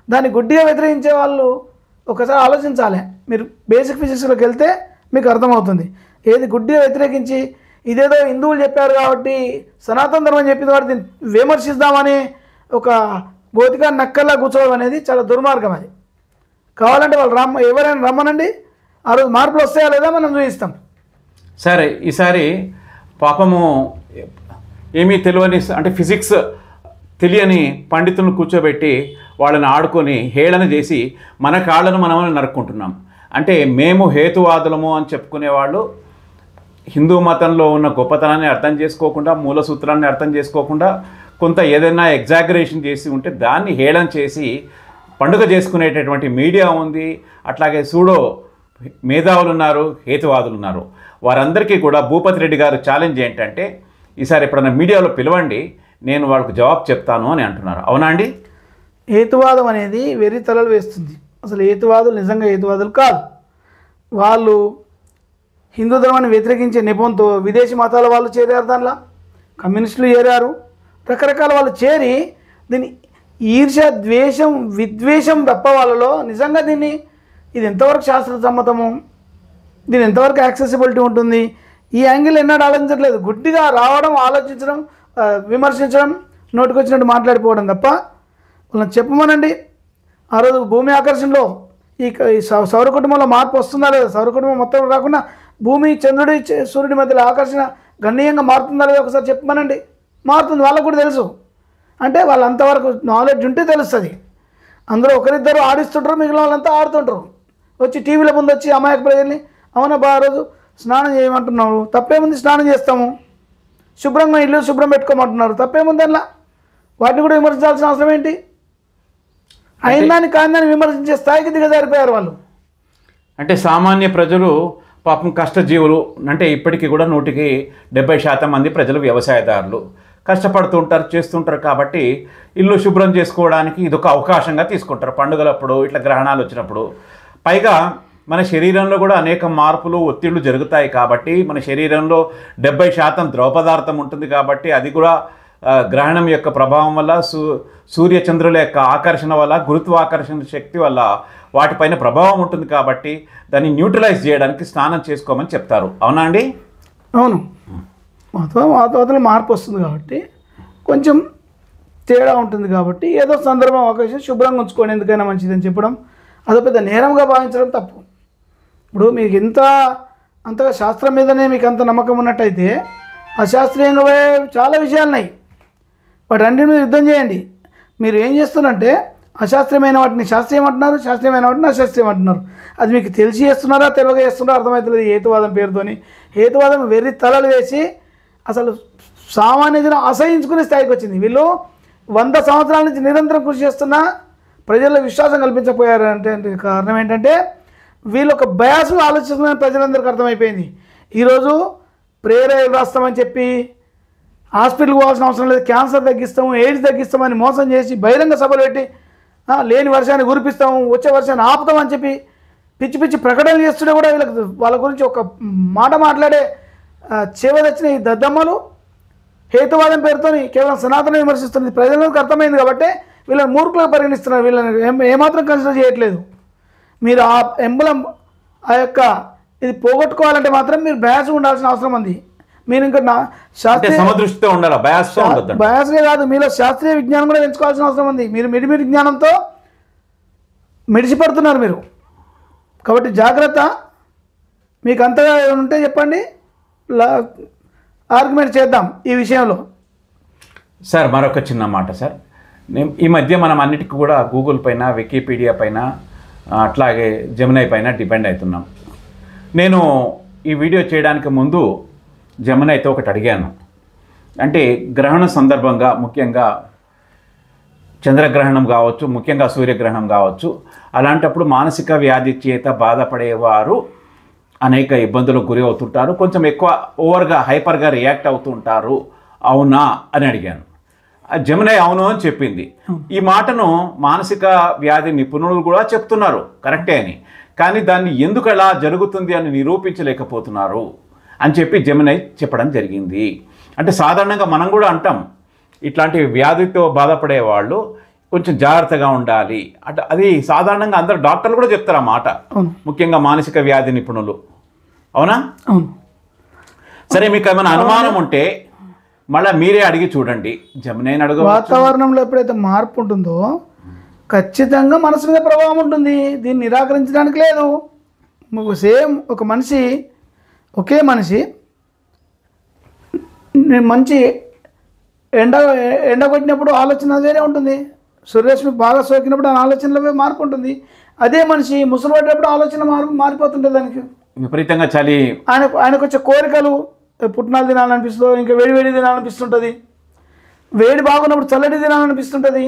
[SPEAKER 2] దాన్ని గుడ్డిగా వ్యతిరేకించే వాళ్ళు ఒకసారి ఆలోచించాలి. మీరు బేసిక్ ఫిజిక్స్లోకి వెళ్తే మీకు అర్థమవుతుంది. ఏది గుడ్డిగా వ్యతిరేకించి ఇదేదో హిందువులు చెప్పారు కాబట్టి, సనాతన ధర్మం చెప్పింది కాబట్టి దీన్ని విమర్శిద్దామని ఒక భౌతికాన్ని నక్కల్లా కూర్చోవడం అనేది చాలా దుర్మార్గం. అది కావాలంటే వాళ్ళు ఎవరైనా రమ్మనండి, ఆ రోజు మార్పులు వస్తాయా లేదా మనం చూపిస్తాం.
[SPEAKER 1] సరే, ఈసారి పాపము ఏమీ తెలియని అంటే ఫిజిక్స్ తెలియని పండితులను కూర్చోబెట్టి వాళ్ళని ఆడుకొని హేళన చేసి మన కాళ్ళను మనమని నరుక్కుంటున్నాం. అంటే మేము హేతువాదులము అని చెప్పుకునే వాళ్ళు హిందూ మతంలో ఉన్న గొప్పతనాన్ని అర్థం చేసుకోకుండా, మూల సూత్రాన్ని అర్థం చేసుకోకుండా, కొంత ఏదైనా ఎగ్జాగరేషన్ చేసి ఉంటే దాన్ని హేళన చేసి పండుగ చేసుకునేటటువంటి మీడియా ఉంది. అట్లాగే సూడో మేధావులు ఉన్నారు, హేతువాదులు ఉన్నారు. వారందరికీ కూడా భూపతి రెడ్డి గారు ఛాలెంజ్ ఏంటంటే, ఈసారి ఎప్పుడైనా మీడియాలో పిలవండి, నేను వాళ్ళకు జవాబు చెప్తాను అని అంటున్నారు. అవునా అండి?
[SPEAKER 2] హేతువాదం అనేది వెర్రి తలలు వేస్తుంది. అసలు హేతువాదులు నిజంగా హేతువాదులు కాదు. వాళ్ళు హిందూ ధర్మాన్ని వ్యతిరేకించే నెపంతో విదేశీ మతాల వాళ్ళు చేరారు, దానిలో కమ్యూనిస్టులు చేరారు, రకరకాల వాళ్ళు చేరి దీన్ని ఈర్ష్య, ద్వేషం, విద్వేషం తప్ప వాళ్ళలో నిజంగా ఇది ఎంతవరకు శాస్త్ర సమ్మతము, దీని ఎంతవరకు యాక్సెసిబిలిటీ ఉంటుంది, ఈ యాంగిల్ ఎన్నడూ ఆలోచించట్లేదు. గుడ్డిగా రావడం, ఆలోచించడం, విమర్శించడం, నోటికొచ్చినట్టు మాట్లాడిపోవడం తప్ప వాళ్ళని చెప్పమనండి. ఆ రోజు భూమి ఆకర్షణలో ఈ సౌర కుటుంబంలో మార్పు వస్తుందా లేదా, సౌర కుటుంబం మొత్తం రాకుండా భూమి చంద్రుడి సూర్యుడి మధ్యలో ఆకర్షణ గణనీయంగా మారుతుందా లేదా ఒకసారి చెప్పమనండి. మారుతుంది, వాళ్ళకు కూడా తెలుసు. అంటే వాళ్ళు అంతవరకు నాలెడ్జ్ ఉంటే తెలుస్తుంది. అందరూ ఒకరిద్దరు ఆడిస్తుంటారు, మిగిలిన వాళ్ళంతా ఆడుతుంటారు. వచ్చి టీవీల ముందు వచ్చి అమాయక ప్రజల్ని అవునా బా రోజు స్నానం చేయమంటున్నారు, తప్పేముంది, స్నానం చేస్తాము, శుభ్రంగా ఇల్లు శుభ్రం పెట్టుకోమంటున్నారు, తప్పేముంది అలా. వాటిని కూడా విమర్శించాల్సిన అవసరం ఏంటి? అయిందాన్ని కాందాన్ని విమర్శించే స్థాయికి దిగజారిపోయారు వాళ్ళు.
[SPEAKER 1] అంటే సామాన్య ప్రజలు పాపం కష్టజీవులు. అంటే ఇప్పటికీ కూడా 100% మంది ప్రజలు వ్యవసాయదారులు కష్టపడుతూ ఉంటారు, చేస్తుంటారు. కాబట్టి ఇల్లు శుభ్రం చేసుకోవడానికి ఇదొక అవకాశంగా తీసుకుంటారు పండుగలప్పుడు, ఇట్లా గ్రహణాలు వచ్చినప్పుడు. పైగా మన శరీరంలో కూడా అనేక మార్పులు ఒత్తిళ్లు జరుగుతాయి. కాబట్టి మన శరీరంలో 70% ద్రవ పదార్థం ఉంటుంది. కాబట్టి అది కూడా గ్రహణం యొక్క ప్రభావం వల్ల సూర్యచంద్రుల యొక్క ఆకర్షణ వల్ల, గురుత్వాకర్షణ శక్తి వల్ల వాటిపైన ప్రభావం ఉంటుంది. కాబట్టి దాన్ని న్యూట్రలైజ్ చేయడానికి స్నానం చేసుకోమని చెప్తారు. అవునా అండి?
[SPEAKER 2] అవును. వాతావరణంలో మార్పు వస్తుంది కాబట్టి కొంచెం తేడా ఉంటుంది. కాబట్టి ఏదో సందర్భం అవకాశం శుభ్రంగా ఉంచుకోండి, ఎందుకైనా మంచిదని చెప్పడం అదో పెద్ద నేరంగా భావించడం తప్పు. ఇప్పుడు మీకు అంతగా శాస్త్రం మీదనే మీకు అంత నమ్మకం ఉన్నట్టయితే అశాస్త్రీయంగా చాలా విషయాలు ఉన్నాయి. వాటి రెండింటి మీద యుద్ధం చేయండి. మీరు ఏం చేస్తున్నారంటే అశాస్త్రీయమైన వాటిని శాస్త్రీయం అంటున్నారు, శాస్త్రీయమైన వాటిని అశాస్త్రీయం అంటున్నారు. అది మీకు తెలిసి చేస్తున్నారా తెలియక చేస్తున్నారా అర్థమవుతుంది. హేతువాదం పేరుతోని హేతువాదం వెర్రి తలలు వేసి అసలు సామాన్య జనం అసహించుకునే స్థాయికి వచ్చింది. వీళ్ళు 100 సంవత్సరాల నుంచి నిరంతరం కృషి చేస్తున్నా ప్రజల్లో విశ్వాసం కల్పించకపోయారు. అంటే కారణం ఏంటంటే వీళ్ళు ఒక బయాస్ ఆలోచిస్తున్నారని ప్రజలందరికీ అర్థమైపోయింది. ఈరోజు ప్రేరేలు రాస్తామని చెప్పి హాస్పిటల్కి పోవాల్సిన అవసరం లేదు, క్యాన్సర్ తగ్గిస్తాము, ఎయిడ్స్ తగ్గిస్తామని మోసం చేసి బహిరంగ సభలు పెట్టి లేని వర్షాన్ని కురిపిస్తాము, వచ్చే వర్షాన్ని ఆపుతామని చెప్పి పిచ్చి పిచ్చి ప్రకటనలు చేస్తుంటే కూడా వాళ్ళ గురించి ఒక మాట మాట్లాడే చేవదచ్చిన ఈ దద్దమ్మలు హేతువాదం పేరుతో కేవలం సనాతన విమర్శిస్తుంది. ప్రజలకు అర్థమైంది కాబట్టి వీళ్ళని మూర్ఖులుగా పరిగణిస్తున్నారు. వీళ్ళని ఏమాత్రం కన్సిడర్ చేయట్లేదు. మీరు ఆ ఎంబలం ఇది పోగొట్టుకోవాలంటే మాత్రం మీరు బయాస్ ఉండాల్సిన అవసరం ఉంది. మీరు ఇంకా
[SPEAKER 1] సమదృష్టితో ఉండాలి,
[SPEAKER 2] బయాస్గా కాదు, మీలో శాస్త్రీయ విజ్ఞానం కూడా పెంచుకోవాల్సిన అవసరం ఉంది. మీరు మిడిమిడి జ్ఞానంతో మిడిసిపడుతున్నారు మీరు. కాబట్టి జాగ్రత్త. మీకు అంతగా ఉంటే చెప్పండి, ఆర్గ్యుమెంట్ చేద్దాం ఈ విషయంలో.
[SPEAKER 1] సార్ మరొక చిన్న మాట సార్, ఈ మధ్య మనం అన్నిటికీ కూడా గూగుల్ పైన, వికీపీడియా పైన, అట్లాగే జెమినై పైన డిపెండ్ అవుతున్నాం. నేను ఈ వీడియో చేయడానికి ముందు జెమినైతో ఒకటి అడిగాను. అంటే గ్రహణ సందర్భంగా ముఖ్యంగా చంద్రగ్రహణం కావచ్చు, ముఖ్యంగా సూర్యగ్రహణం కావచ్చు, అలాంటప్పుడు మానసిక వ్యాధి చేత బాధపడేవారు అనేక ఇబ్బందులకు గురి అవుతుంటారు, కొంచెం ఎక్కువ ఓవర్గా హైపర్గా రియాక్ట్ అవుతుంటారు, అవునా అని అడిగాను. జెమినై అవును అని చెప్పింది. ఈ మాటను మానసిక వ్యాధి నిపుణులు కూడా చెప్తున్నారు కరెక్టే అని, కానీ దాన్ని ఎందుకు అలా జరుగుతుంది అని నిరూపించలేకపోతున్నారు అని చెప్పి జెమినై చెప్పడం జరిగింది. అంటే సాధారణంగా మనం కూడా అంటాం, ఇట్లాంటి వ్యాధితో బాధపడే వాళ్ళు కొంచెం జాగ్రత్తగా ఉండాలి. అంటే అది సాధారణంగా అందరు డాక్టర్లు కూడా చెప్తారు ఆ మాట, ముఖ్యంగా మానసిక వ్యాధి నిపుణులు. అవునా? సరే, మీకు ఏమైనా అనుమానం ఉంటే మళ్ళీ మీరే అడిగి చూడండి. జెమినైని అడగ.
[SPEAKER 2] వాతావరణంలో ఎప్పుడైతే మార్పు ఉంటుందో ఖచ్చితంగా మనసు మీద ప్రభావం ఉంటుంది. దీన్ని నిరాకరించడానికి లేదు. సేమ్ ఒక మనిషి, ఒకే మనిషి మంచి ఎండ కొట్టినప్పుడు ఆలోచన వేరే ఉంటుంది, సూర్యరశ్మి బాగా సోకినప్పుడు ఆ ఆలోచనలో మార్పు ఉంటుంది. అదే మనిషి ముసలి పడ్డప్పుడు ఆలోచన మారిపోతుంటుంది. దానికి
[SPEAKER 1] విపరీతంగా చలి,
[SPEAKER 2] ఆయనకు వచ్చే కోరికలు పుట్నాలు తినాలనిపిస్తుందో, ఇంకా వేడి తినాలనిపిస్తుంటుంది, వేడి బాగున్నప్పుడు చల్లటి తినాలనిపిస్తుంటుంది.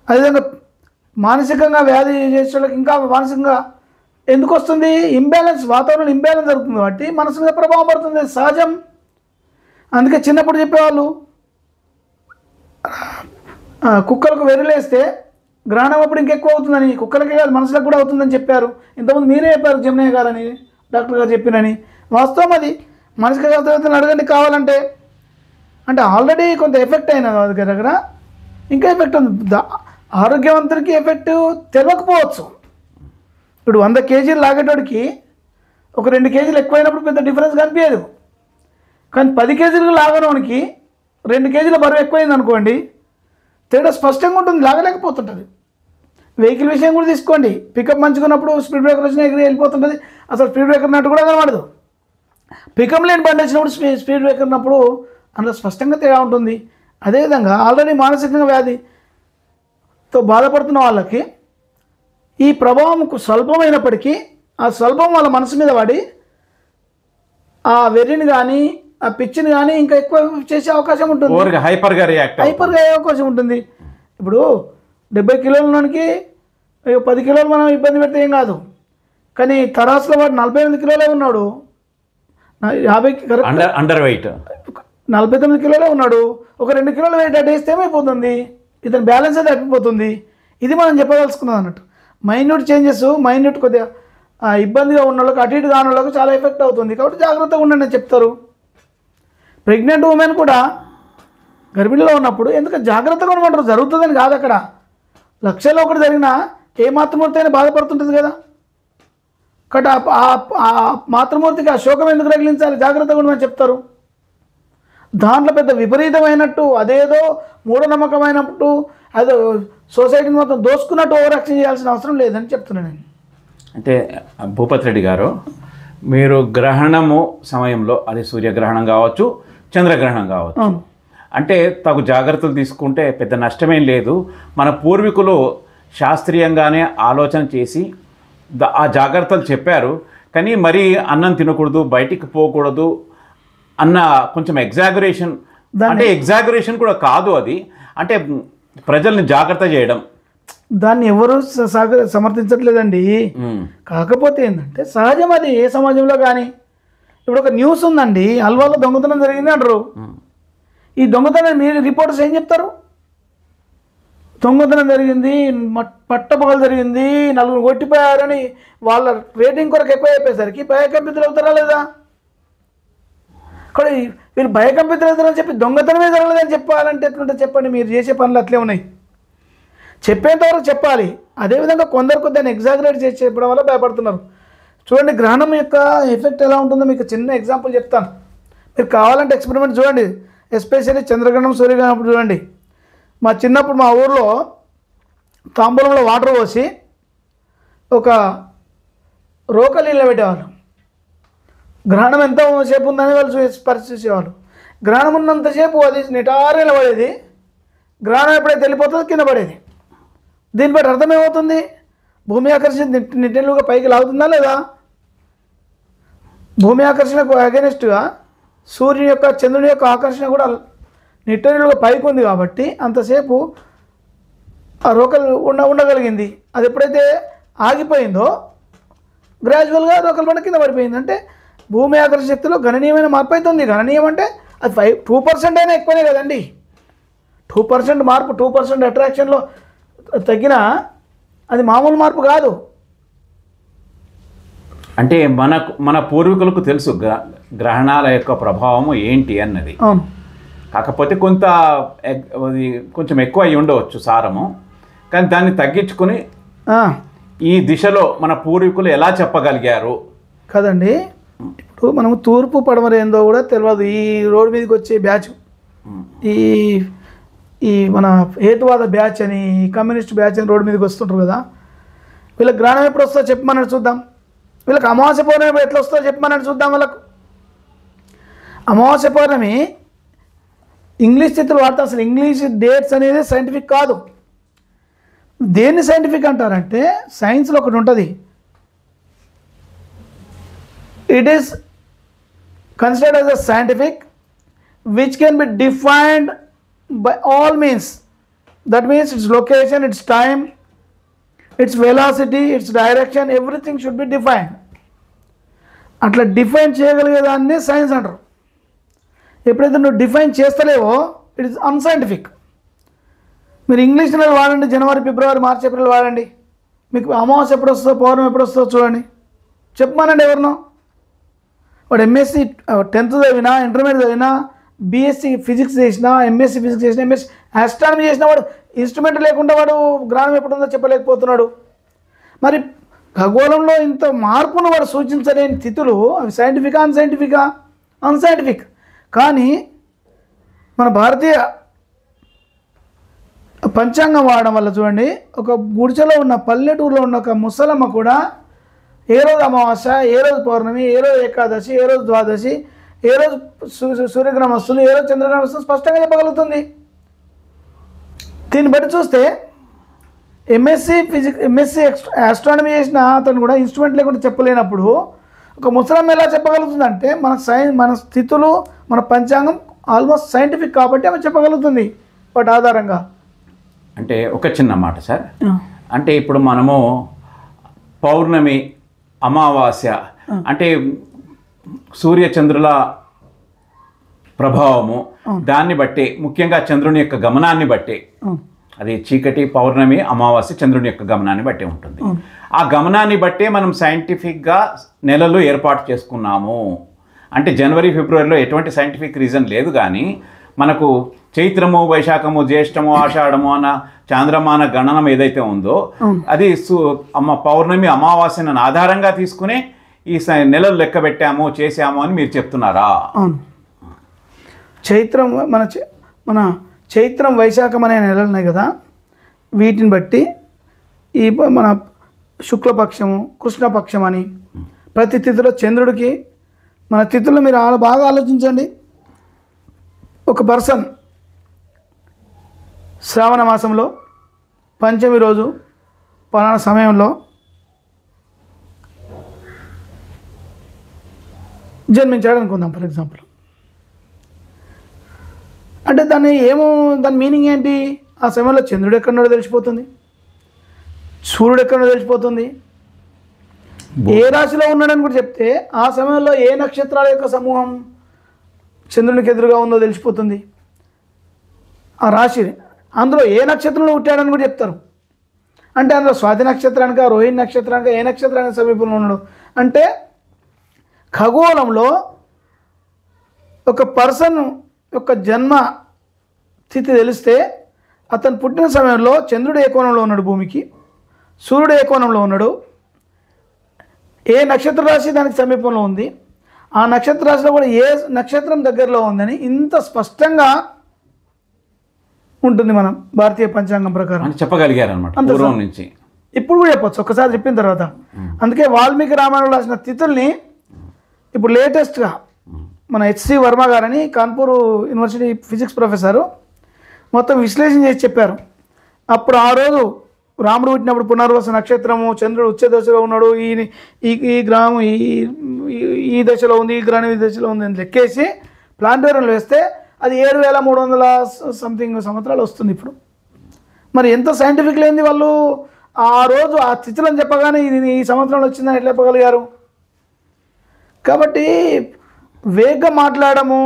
[SPEAKER 2] అదేవిధంగా మానసికంగా వ్యాధి చేసే వాళ్ళకి ఇంకా మానసికంగా ఎందుకు వస్తుంది? ఇంబ్యాలెన్స్, వాతావరణం ఇంబ్యాలెన్స్ జరుగుతుంది కాబట్టి మనసు మీద ప్రభావం పడుతుంది, సహజం. అందుకే చిన్నప్పుడు చెప్పేవాళ్ళు కుక్కలకు వెర్రలేస్తే గ్రహణం అప్పుడు ఇంకెక్కువ అవుతుందని, కుక్కలకే కాదు మనసులకు కూడా అవుతుందని చెప్పారు. ఇంతకుముందు మీరే చెప్పారు జెమినై గారని, డాక్టర్ గారు చెప్పినని. వాస్తవం అది. మానసిక శాస్త్రవేత్తలు అడగండి కావాలంటే. అంటే ఆల్రెడీ కొంత ఎఫెక్ట్ అయిన దగ్గర ఇంకా ఎఫెక్ట్ ఉంది. ఆరోగ్యవంతుడికి ఎఫెక్ట్ తెలియకపోవచ్చు. ఇప్పుడు 100 కేజీలు లాగేటోడికి ఒక 2 కేజీలు ఎక్కువైనప్పుడు పెద్ద డిఫరెన్స్ కనిపించదు. కానీ 10 కేజీలు లాగనోనికి 2 కేజీల బరువు ఎక్కువైంది అనుకోండి, తేడా స్పష్టంగా ఉంటుంది, లాగలేకపోతుంటుంది. వెహికల్ విషయం కూడా తీసుకోండి. పికప్ మంచుకున్నప్పుడు స్పీడ్ బ్రేకర్ వచ్చినా ఎగిరి వెళ్ళిపోతుంటుంది, అసలు స్పీడ్ బ్రేకర్ నట్టు కూడా కనబడదు. పికప్ లేని బండి వచ్చినప్పుడు స్పీడ్ బ్రేకర్ ఉన్నప్పుడు అందులో స్పష్టంగా తేడా ఉంటుంది. అదేవిధంగా ఆల్రెడీ మానసికంగా వ్యాధితో బాధపడుతున్న వాళ్ళకి ఈ ప్రభావం స్వల్పమైనప్పటికీ ఆ స్వల్పం వాళ్ళ మనసు మీద పడి ఆ వెర్రిని కానీ ఆ పిచ్చిని కానీ ఇంకా ఎక్కువ చేసే అవకాశం ఉంటుంది,
[SPEAKER 1] హైపర్గా
[SPEAKER 2] అయ్యే అవకాశం ఉంటుంది. ఇప్పుడు 70 కిలోలకి 10 కిలోలు మనం ఇబ్బంది పెడితే ఏం కాదు, కానీ తరాసులో వాడు 48 కిలోలే ఉన్నాడు, 50
[SPEAKER 1] అండర్ వెయిట్
[SPEAKER 2] 49 కిలోలే ఉన్నాడు, ఒక 2 కిలోలు వెయిట్ అటు వేస్తే ఏమైపోతుంది, ఇతని బ్యాలెన్స్ అయితే తప్పిపోతుంది. ఇది మనం చెప్పదలుచుకున్నాం అన్నట్టు. మైన్యూట్ చేంజెస్ కొద్దిగా ఇబ్బందిగా ఉన్న వాళ్ళకి అటు ఇటు కాని వాళ్ళకి చాలా ఎఫెక్ట్ అవుతుంది. కాబట్టి జాగ్రత్తగా ఉండండి అని చెప్తారు. ప్రెగ్నెంట్ ఉమెన్ కూడా గర్భిణిలో ఉన్నప్పుడు ఎందుకంటే జాగ్రత్తగా ఉండమంటారు, జరుగుతుందని కాదు. అక్కడ లక్షల్లో ఒకటి జరిగినా ఏ మాతృమూర్తి అయినా బాధపడుతుంటుంది కదా. కాబట్టి ఆ మాతృమూర్తికి ఆ శోకం ఎందుకు రగిలించాలి, జాగ్రత్తగా ఉండమని చెప్తారు. దాంట్లో పెద్ద విపరీతమైనట్టు అదేదో మూఢనమ్మకమైనట్టు అదో సొసైటీని మొత్తం దోసుకున్నట్టు ఓవరాక్షన్ చేయాల్సిన అవసరం లేదని చెప్తున్నాను నేను.
[SPEAKER 1] అంటే భూపతి రెడ్డి గారు, మీరు గ్రహణము సమయంలో అది సూర్యగ్రహణం కావచ్చు, చంద్రగ్రహణం కావచ్చు, అంటే తగు జాగ్రత్తలు తీసుకుంటే పెద్ద నష్టమేం లేదు. మన పూర్వీకులు శాస్త్రీయంగానే ఆలోచన చేసి ఆ జాగ్రత్తలు చెప్పారు. కానీ మరీ అన్నం తినకూడదు, బయటికి పోకూడదు అన్న కొంచెం ఎగ్జాగరేషన్, అంటే ఎగ్జాగరేషన్ కూడా కాదు అది, అంటే ప్రజల్ని జాగ్రత్త చేయడం,
[SPEAKER 2] దాన్ని ఎవరు సమర్థించట్లేదండి. కాకపోతే ఏంటంటే సహజం అది ఏ సమాజంలో కానీ. ఇప్పుడు ఒక న్యూస్ ఉందండి, అల్వాలో దొంగతనం జరిగింది అంటారు. ఈ దొంగతనం మీరు రిపోర్టర్స్ ఏం చెప్తారు? దొంగతనం జరిగింది, పట్టపగలు జరిగింది, 4 కొట్టిపోయారని వాళ్ళ రేటింగ్ కొరకు ఎక్కువ అయిపోయేసరికి భయకంపితులు అవుతారా లేదా? అక్కడ వీళ్ళు భయకంపితులు అవుతారని చెప్పి దొంగతనమే జరగలేదని చెప్పాలంటే ఎట్లుంటే చెప్పండి. మీరు చేసే పనులు అట్లే ఉన్నాయి, చెప్పేంతవరకు చెప్పాలి. అదేవిధంగా కొందరు దాన్ని ఎగ్జాగరేట్ చేసి చెప్పడం వల్ల భయపడుతున్నారు. చూడండి, గ్రహణం యొక్క ఎఫెక్ట్ ఎలా ఉంటుందో మీకు చిన్న ఎగ్జాంపుల్ చెప్తాను. మీరు కావాలంటే ఎక్స్పెరిమెంట్ చూడండి, ఎస్పెషల్లీ చంద్రగ్రహణం సూర్యగ్రహణం చూడండి. మా చిన్నప్పుడు మా ఊర్లో తాంబూలంలో వాటర్ పోసి ఒక రోకలి నిలబెట్టేవాళ్ళు. గ్రహణం ఎంతసేపు ఉందని వాళ్ళు పరిశీలించేవాళ్ళు. గ్రహణం ఉన్నంతసేపు అది నిటారు నిలబడేది, గ్రహణం ఎప్పుడైతే వెళ్ళిపోతుందో కింద పడేది. దీన్ని బట్టి అర్థం ఏమవుతుంది? భూమి ఆకర్షణ నిట్టెలుగా పైకి లాగుతుందా లేదా? భూమి ఆకర్షణకు అగెనిస్ట్గా సూర్యుని యొక్క చంద్రుని యొక్క ఆకర్షణ కూడా నిట్టెలుగా పైకి ఉంది. కాబట్టి అంతసేపు ఆ రోకలు ఉండగలిగింది. అది ఎప్పుడైతే ఆగిపోయిందో గ్రాడ్యువల్గా రోకలు పడి కింద పడిపోయింది. అంటే భూమి ఆకర్షణ శక్తిలో గణనీయమైన మార్పు అవుతుంది. గణనీయం అంటే అది 2% అయినా ఎక్కువనే కదండి. 2% మార్పు, 2% అట్రాక్షన్లో తగ్గిన అది మామూలు మార్పు కాదు.
[SPEAKER 1] అంటే మన పూర్వీకులకు తెలుసు గ్రహణాల యొక్క ప్రభావము ఏంటి అన్నది. కాకపోతే కొంచెం ఎక్కువ అయి ఉండవచ్చు సారము, కానీ దాన్ని తగ్గించుకొని ఈ దిశలో మన పూర్వీకులు ఎలా చెప్పగలిగారు
[SPEAKER 2] కదండి. ఇప్పుడు మనము తూర్పు పడమర ఏందో కూడా తెలియదు. ఈ రోడ్డు మీదకి వచ్చే బ్యాచ్, ఈ మన హేతువాద బ్యాచ్ అని, కమ్యూనిస్ట్ బ్యాచ్ అని రోడ్డు మీదకి వస్తుంటారు కదా. వీళ్ళకి గ్రహణం ఎప్పుడు వస్తుందో చెప్పమన్నట్టు చూద్దాం. వీళ్ళకి అమావాస్య పౌర్ణమి ఎట్లా వస్తుందో చెప్పమన్నట్టు చూద్దాం. వాళ్ళకు అమావాస్య పౌర్ణమి ఇంగ్లీష్ తిథులు వాడతారు. అసలు ఇంగ్లీష్ డేట్స్ అనేది సైంటిఫిక్ కాదు. దేన్ని సైంటిఫిక్ అంటారంటే సైన్స్లో ఒకటి ఉంటుంది, it is considered as a scientific which can be defined by all means. That means its location, its time, its velocity, its direction, everything should be defined. అట్లా define చేయగలిగేదాన్ని science అంటారు. ఎప్పుడైతే నువ్వు డిఫైన్ చేస్తలేవో ఇట్ ఇస్ అన్సైంటిఫిక్. మీరు English నెలలు వాడండి, జనవరి, ఫిబ్రవరి, మార్చి, April వాడండి. మీకు అమావాస్య ఎప్పుడు వస్తుందో, పౌర్ణమి ఎప్పుడు వస్తుందో చూడండి, చెప్పమానండి ఎవరినో. వాడు ఎంఎస్సి 10th చదివినా, ఇంటర్మీడియట్ చదివినా, బీఎస్సీ ఫిజిక్స్ చేసినా, ఎంఎస్సీ ఫిజిక్స్ చేసినా, ఎంఎస్సీ ఆస్ట్రానమీ చేసిన వాడు ఇన్స్ట్రుమెంట్ లేకుండా వాడు గ్రహణం ఎప్పుడుందో చెప్పలేకపోతున్నాడు. మరి ఖగోళంలో ఇంత మార్పును వాడు సూచించలేని తిథులు అవి సైంటిఫికా, అన్సైంటిఫికా? అన్సైంటిఫిక్. కానీ మన భారతీయ పంచాంగం వాడడం వల్ల చూడండి, ఒక గుడిచెలో ఉన్న పల్లెటూరులో ఉన్న ఒక ముసలమ్మ కూడా ఏ రోజు అమావాస్య, ఏ రోజు పౌర్ణమి, ఏ రోజు ఏకాదశి, ఏ రోజు ద్వాదశి, ఏ రోజు సూర్యగ్రహణం వస్తుంది, ఏ రోజు చంద్రగ్రహణం వస్తుంది స్పష్టంగా చెప్పగలుగుతుంది. దీన్ని బట్టి చూస్తే ఎంఎస్సి ఆస్ట్రానమీ చేసిన అతను కూడా ఇన్స్ట్రుమెంట్ లేకుండా చెప్పలేనప్పుడు ఒక ముసలమ్మ ఎలా చెప్పగలుగుతుందంటే మన స్థితులు, మన పంచాంగం ఆల్మోస్ట్ సైంటిఫిక్ కాబట్టి ఆమె చెప్పగలుగుతుంది వాటి ఆధారంగా.
[SPEAKER 1] అంటే ఒక చిన్న మాట సార్, అంటే ఇప్పుడు మనము పౌర్ణమి, అమావాస్య అంటే సూర్యచంద్రుల ప్రభావము, దాన్ని బట్టి ముఖ్యంగా చంద్రుని యొక్క గమనాన్ని బట్టి, అది చీకటి, పౌర్ణమి, అమావాస్య చంద్రుని యొక్క గమనాన్ని బట్టి ఉంటుంది. ఆ గమనాన్ని బట్టే మనం సైంటిఫిక్గా నెలలు ఏర్పాటు చేసుకున్నాము. అంటే జనవరి, ఫిబ్రవరిలో ఎటువంటి సైంటిఫిక్ రీజన్ లేదు, కానీ మనకు చైత్రము, వైశాఖము, జ్యేష్ఠము, ఆషాఢము అన్న చాంద్రమాన గణనం ఏదైతే ఉందో అది పౌర్ణమి, అమావాస్యను ఆధారంగా తీసుకుని ఈ నెలలు లెక్క పెట్టాము, చేసాము అని మీరు చెప్తున్నారా?
[SPEAKER 2] అవును. చైత్రం మన చైత్రం, వైశాఖం అనే నెలలు ఉన్నాయి కదా, వీటిని బట్టి ఈ మన శుక్లపక్షము, కృష్ణపక్షం అని ప్రతి తిథిలో చంద్రుడికి, మన తిథుల్లో మీరు బాగా ఆలోచించండి. ఒక పర్సన్ శ్రావణ మాసంలో పంచమి రోజు పలానా సమయంలో జన్మించాడు అనుకుందాం ఫర్ ఎగ్జాంపుల్. అంటే దాని మీనింగ్ ఏంటి? ఆ సమయంలో చంద్రుడు ఎక్కడున్నాడో తెలిసిపోతుంది, సూర్యుడు ఎక్కడున్నాడో తెలిసిపోతుంది, ఏ రాశిలో ఉన్నాడని కూడా చెప్తే ఆ సమయంలో ఏ నక్షత్రాల యొక్క సమూహం చంద్రునికి ఎదురుగా ఉందో తెలిసిపోతుంది. ఆ రాశి అందులో ఏ నక్షత్రంలో పుట్టాడని కూడా చెప్తారు. అంటే అందులో స్వాతి నక్షత్రానికి, రోహిణి నక్షత్రానికి, ఏ నక్షత్రానికి సమీపంలో ఉన్నాడు అంటే ఖగోళంలో ఒక పర్సన్ యొక్క జన్మ తిథి తెలిస్తే అతను పుట్టిన సమయంలో చంద్రుడు ఏ కోణంలో ఉన్నాడు భూమికి, సూర్యుడు ఏ కోణంలో ఉన్నాడు, ఏ నక్షత్ర రాశి దానికి సమీపంలో ఉంది, ఆ నక్షత్ర రాశిలో కూడా ఏ నక్షత్రం దగ్గరలో ఉందని ఇంత స్పష్టంగా ఉంటుంది మనం భారతీయ పంచాంగం ప్రకారం
[SPEAKER 1] చెప్పగలిగారు అనమాట పూర్వం నుంచి.
[SPEAKER 2] ఇప్పుడు కూడా చెప్పచ్చు ఒకసారి చెప్పిన తర్వాత. అందుకే వాల్మీకి రామాయణంలో రాసిన తిథుల్ని ఇప్పుడు లేటెస్ట్గా మన హెచ్సి వర్మ గారని కాన్పూర్ యూనివర్సిటీ ఫిజిక్స్ ప్రొఫెసరు మొత్తం విశ్లేషణ చేసి చెప్పారు. అప్పుడు ఆ రోజు రాముడు పుట్టినప్పుడు పునర్వస నక్షత్రము, చంద్రుడు ఉచ్చ దశలో ఉన్నాడు, ఈ గ్రహం ఈ దశలో ఉంది, ఈ గ్రహం ఈ దశలో ఉంది అని లెక్కేసి ప్లాంటోరియంలో వేస్తే అది 7300 సంథింగ్ సంవత్సరాలు వస్తుంది ఇప్పుడు. మరి ఎంత సైంటిఫిక్ లేనిది వాళ్ళు ఆ రోజు ఆ తిథులను చెప్పగానే ఇది ఈ సంవత్సరంలో వచ్చిందని ఎట్లా చెప్పగలిగారు? కాబట్టి వేగంగా మాట్లాడము,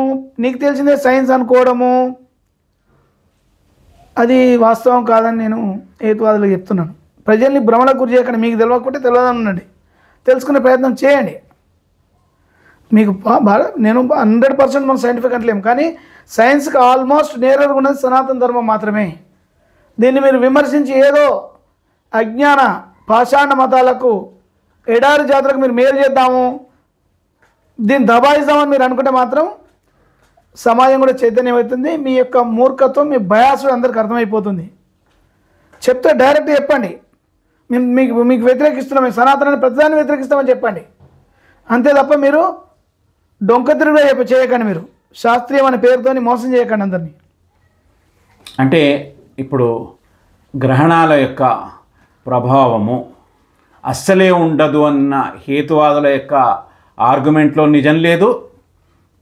[SPEAKER 2] నీకు తెలిసిందే సైన్స్ అనుకోవడము అది వాస్తవం కాదని నేను హేతువాదులకు చెప్తున్నాను. ప్రజల్ని భ్రమలకు గురి చేయకండి. మీకు తెలియకుంటే తెలియదని ఉండండి, తెలుసుకునే ప్రయత్నం చేయండి. మీకు నేను 100% మనం సైంటిఫిక్ అంటలేము, కానీ సైన్స్కి ఆల్మోస్ట్ నేరుగా ఉన్నది సనాతన ధర్మం మాత్రమే. దీన్ని మీరు విమర్శించి ఏదో అజ్ఞాన పాషాణ మతాలకు, ఎడారి జాతరకు మీరు మేలు చేద్దాము, దీన్ని దబాయిద్దామని మీరు అనుకుంటే మాత్రం సమాజం కూడా చైతన్యమవుతుంది. మీ యొక్క మూర్ఖత్వం, మీ బయాస్ అందరికి అర్థమైపోతుంది. చెప్తే డైరెక్ట్ చెప్పండి, మీకు వ్యతిరేకిస్తున్నాం, మేము సనాతనాన్ని ప్రతిదాన్ని వ్యతిరేకిస్తామని చెప్పండి. అంతే తప్ప మీరు డొంక తిరుగుగా చేయకండి, మీరు శాస్త్రీయం అనే పేరుతో మోసం చేయకండి అందరినీ.
[SPEAKER 1] అంటే ఇప్పుడు గ్రహణాల యొక్క ప్రభావము అస్సలే ఉండదు అన్న హేతువాదుల యొక్క ఆర్గ్యుమెంట్లో నిజం లేదు,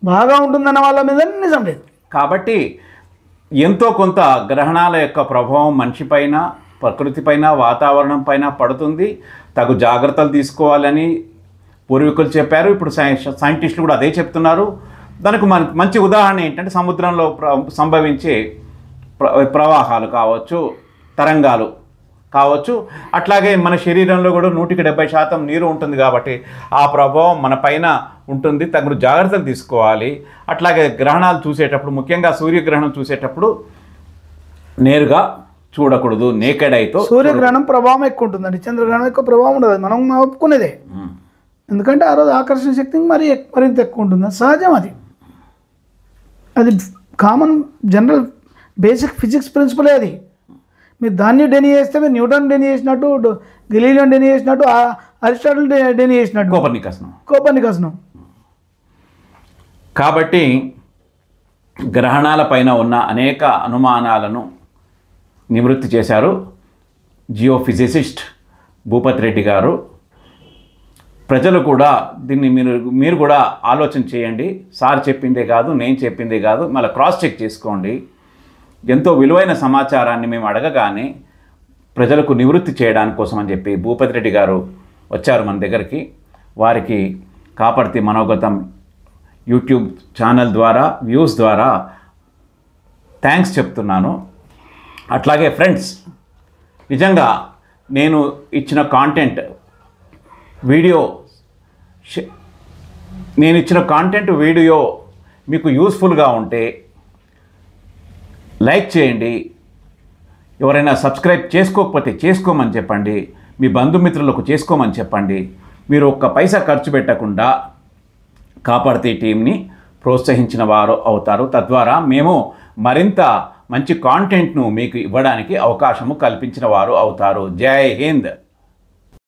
[SPEAKER 2] బాగా ఉంటుందన్న వాళ్ళ మీద నిజం లేదు.
[SPEAKER 1] కాబట్టి ఎంతో కొంత గ్రహణాల యొక్క ప్రభావం మనిషిపైన, ప్రకృతిపైన, వాతావరణం పైన పడుతుంది. తగు జాగ్రత్తలు తీసుకోవాలని పూర్వీకులు చెప్పారు. ఇప్పుడు సైంటిస్టులు కూడా అదే చెప్తున్నారు. దానికి మంచి ఉదాహరణ ఏంటంటే సముద్రంలో సంభవించే ప్రవాహాలు కావచ్చు, తరంగాలు కావచ్చు. అట్లాగే మన శరీరంలో కూడా 170% నీరు ఉంటుంది కాబట్టి ఆ ప్రభావం మన పైన ఉంటుంది. తగు జాగ్రత్తలు తీసుకోవాలి. అట్లాగే గ్రహణాలు చూసేటప్పుడు, ముఖ్యంగా సూర్యగ్రహణం చూసేటప్పుడు నేరుగా చూడకూడదు, నేకెడ్ అయితే.
[SPEAKER 2] సూర్యగ్రహణం ప్రభావం ఎక్కువ ఉంటుందండి, చంద్రగ్రహణం ఎక్కువ ప్రభావం ఉండదు, మనం ఒప్పుకునేదే. ఎందుకంటే ఆ రోజు ఆకర్షణ శక్తి మరింత ఎక్కువ ఉంటుంది, సహజం. అది కామన్ జనరల్ బేసిక్ ఫిజిక్స్ ప్రిన్సిపలే అది. మీరు దాన్ని డెనీ చేస్తే మీరు న్యూటన్ డెనీ చేసినట్టు, గెలీలియో డెనీ చేసినట్టు, అరిస్టాటిల్ డెనీ చేసినట్టు, కోపర్నికస్ను.
[SPEAKER 1] కాబట్టి గ్రహణాలపైన ఉన్న అనేక అనుమానాలను నివృత్తి చేశారు జియోఫిజిసిస్ట్ భూపతి రెడ్డి గారు. ప్రజలు కూడా దీన్ని మీరు కూడా ఆలోచన చేయండి. సార్ చెప్పిందే కాదు, నేను చెప్పిందే కాదు, మళ్ళీ క్రాస్ చెక్ చేసుకోండి. ఎంతో విలువైన సమాచారాన్ని మేము అడగగానే ప్రజలకు నివృత్తి చేయడానికి కోసం అని చెప్పి భూపతి రెడ్డి గారు వచ్చారు మన దగ్గరికి. వారికి కాపర్తి మనోగతం యూట్యూబ్ ఛానల్ ద్వారా, వ్యూస్ ద్వారా థ్యాంక్స్ చెప్తున్నాను. అట్లాగే ఫ్రెండ్స్, నిజంగా నేను ఇచ్చిన కాంటెంట్ వీడియో మీకు యూస్ఫుల్గా ఉంటే లైక్ చేయండి. ఎవరైనా సబ్స్క్రైబ్ చేసుకోకపోతే చేసుకోమని చెప్పండి. మీ బంధుమిత్రులకు చేసుకోమని చెప్పండి. మీరు ఒక్క పైసా ఖర్చు పెట్టకుండా కాపాడితే టీంని ప్రోత్సహించిన వారు అవుతారు. తద్వారా మేము మరింత మంచి కాంటెంట్ను మీకు ఇవ్వడానికి అవకాశము కల్పించిన వారు అవుతారు. జై హింద్.